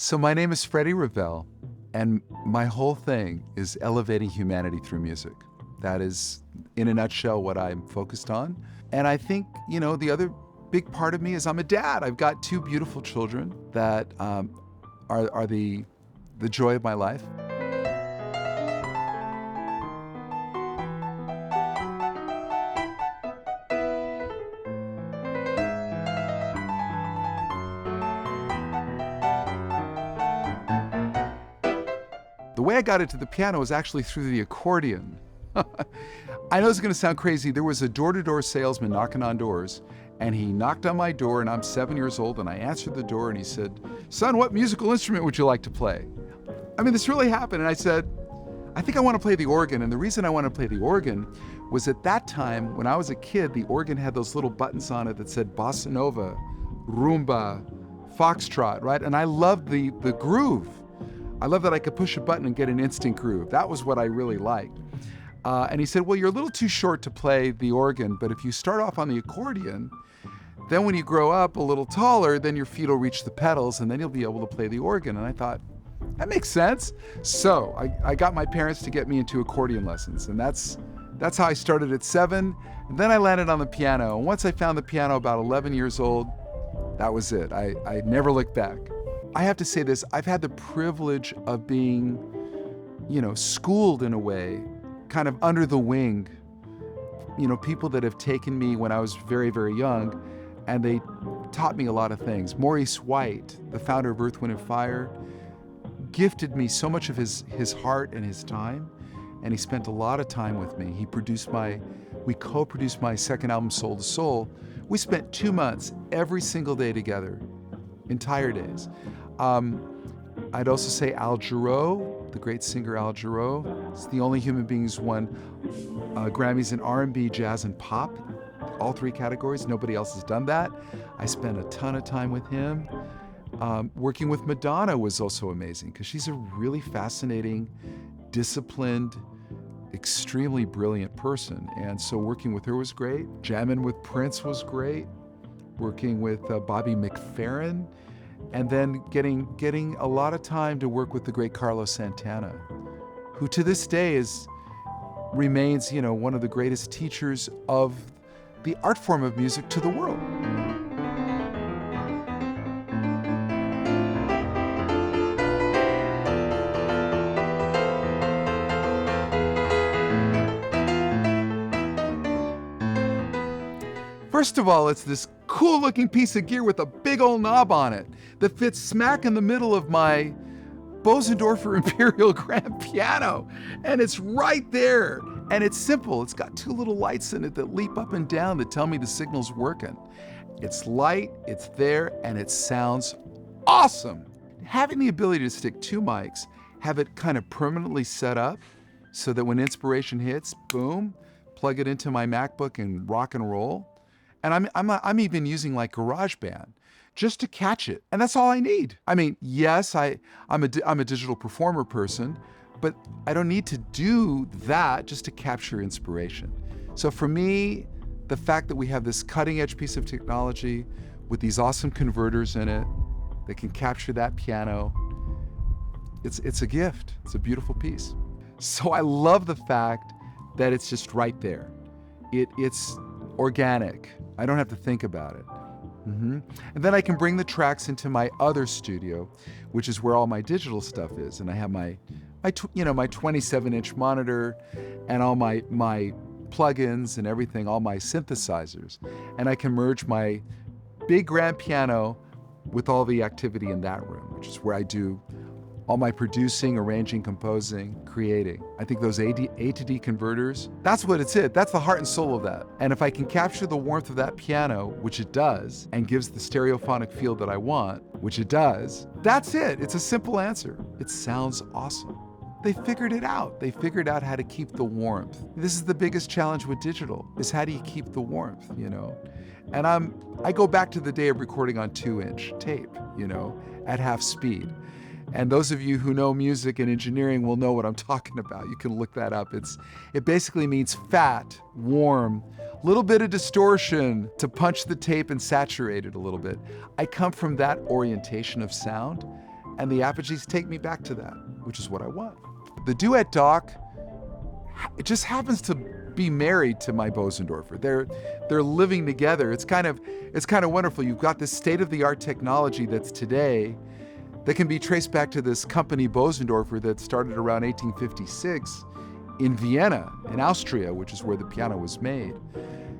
So my name is Freddie Ravel, and my whole thing is elevating humanity through music. That is, in a nutshell, what I'm focused on. And I think, the other big part of me is I'm a dad. I've got two beautiful children that are the joy of my life. The way I got into the piano was actually through the accordion. I know it's going to sound crazy. There was a door-to-door salesman knocking on doors, and he knocked on my door, and I'm 7 years old, and I answered the door, and he said, "Son, what musical instrument would you like to play?" I mean, this really happened, and I said, "I think I want to play the organ." And the reason I wanted to play the organ was at that time, when I was a kid, the organ had those little buttons on it that said Bosendofer, rumba, foxtrot, right? And I loved the groove. I love that I could push a button and get an instant groove. That was what I really liked. And he said, "Well, you're a little too short to play the organ, but if you start off on the accordion, then when you grow up a little taller, then your feet will reach the pedals and then you'll be able to play the organ." And I thought, that makes sense. So I got my parents to get me into accordion lessons. And that's how I started at 7. And then I landed on the piano. And once I found the piano about 11 years old, that was it. I never looked back. I have to say this, I've had the privilege of being, schooled in a way, kind of under the wing. People that have taken me when I was very, very young, and they taught me a lot of things. Maurice White, the founder of Earth, Wind & Fire, gifted me so much of his heart and his time, and he spent a lot of time with me. We co-produced my second album, Soul to Soul. We spent 2 months every single day together, entire days. I'd also say Al Jarreau, the great singer Al Jarreau, is the only human being who's won Grammys in R&B, jazz, and pop, all 3 categories. Nobody else has done that. I spent a ton of time with him. Working with Madonna was also amazing because she's a really fascinating, disciplined, extremely brilliant person. And so working with her was great. Jamming with Prince was great. Working with Bobby McFerrin. And then getting a lot of time to work with the great Carlos Santana, who to this day remains, one of the greatest teachers of the art form of music to the world. First of all, it's this cool looking piece of gear with a big old knob on it that fits smack in the middle of my Bosendofer Imperial Grand Piano. And it's right there. And it's simple. It's got 2 little lights in it that leap up and down that tell me the signal's working. It's light, it's there, and it sounds awesome. Having the ability to stick 2 mics, have it kind of permanently set up so that when inspiration hits, boom, plug it into my MacBook and rock and roll. And I'm even using like GarageBand just to catch it. And that's all I need. I mean, yes, I'm a digital performer person, but I don't need to do that just to capture inspiration. So for me, the fact that we have this cutting edge piece of technology with these awesome converters in it that can capture that piano, it's a gift. It's a beautiful piece. So I love the fact that it's just right there. It's organic. I don't have to think about it. And then I can bring the tracks into my other studio, which is where all my digital stuff is. And I have my 27-inch monitor and all my plugins and everything, all my synthesizers. And I can merge my big grand piano with all the activity in that room, which is where I do all my producing, arranging, composing, creating. I think those A to D converters, that's what it's it. That's the heart and soul of that. And if I can capture the warmth of that piano, which it does, and gives the stereophonic feel that I want, which it does, that's it. It's a simple answer. It sounds awesome. They figured it out. They figured out how to keep the warmth. This is the biggest challenge with digital, is how do you keep the warmth, And I go back to the day of recording on 2-inch tape, at half speed. And those of you who know music and engineering will know what I'm talking about. You can look that up. It basically means fat, warm, little bit of distortion to punch the tape and saturate it a little bit. I come from that orientation of sound, And the Apogees take me back to that, which is what I want. The Duet doc, it just happens to be married to my Bosendofer. They're living together. It's kind of wonderful. You've got this state-of-the-art technology that's today that can be traced back to this company Bosendofer that started around 1856 in Vienna, in Austria, which is where the piano was made.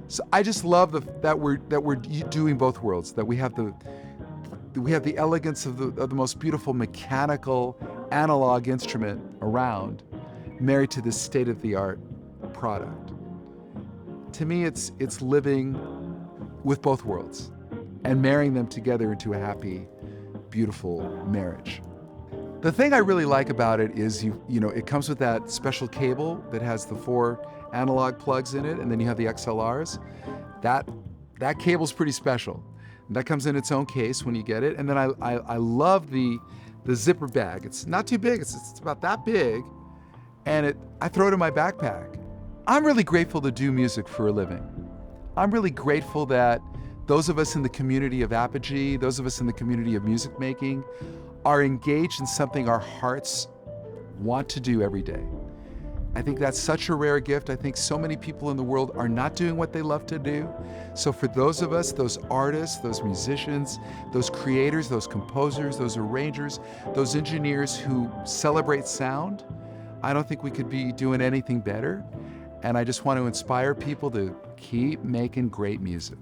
So I just love that we're doing both worlds. That we have the elegance of the most beautiful mechanical analog instrument around, married to this state-of-the-art product. To me, it's living with both worlds and marrying them together into a happy, beautiful marriage. The thing I really like about it is it comes with that special cable that has the 4 analog plugs in it, and then you have the XLRs. That cable's pretty special. That comes in its own case when you get it. And then I love the zipper bag. It's not too big. It's about that big, and I throw it in my backpack. I'm really grateful to do music for a living. I'm really grateful that those of us in the community of Apogee, those of us in the community of music making, are engaged in something our hearts want to do every day. I think that's such a rare gift. I think so many people in the world are not doing what they love to do. So for those of us, those artists, those musicians, those creators, those composers, those arrangers, those engineers who celebrate sound, I don't think we could be doing anything better. And I just want to inspire people to keep making great music.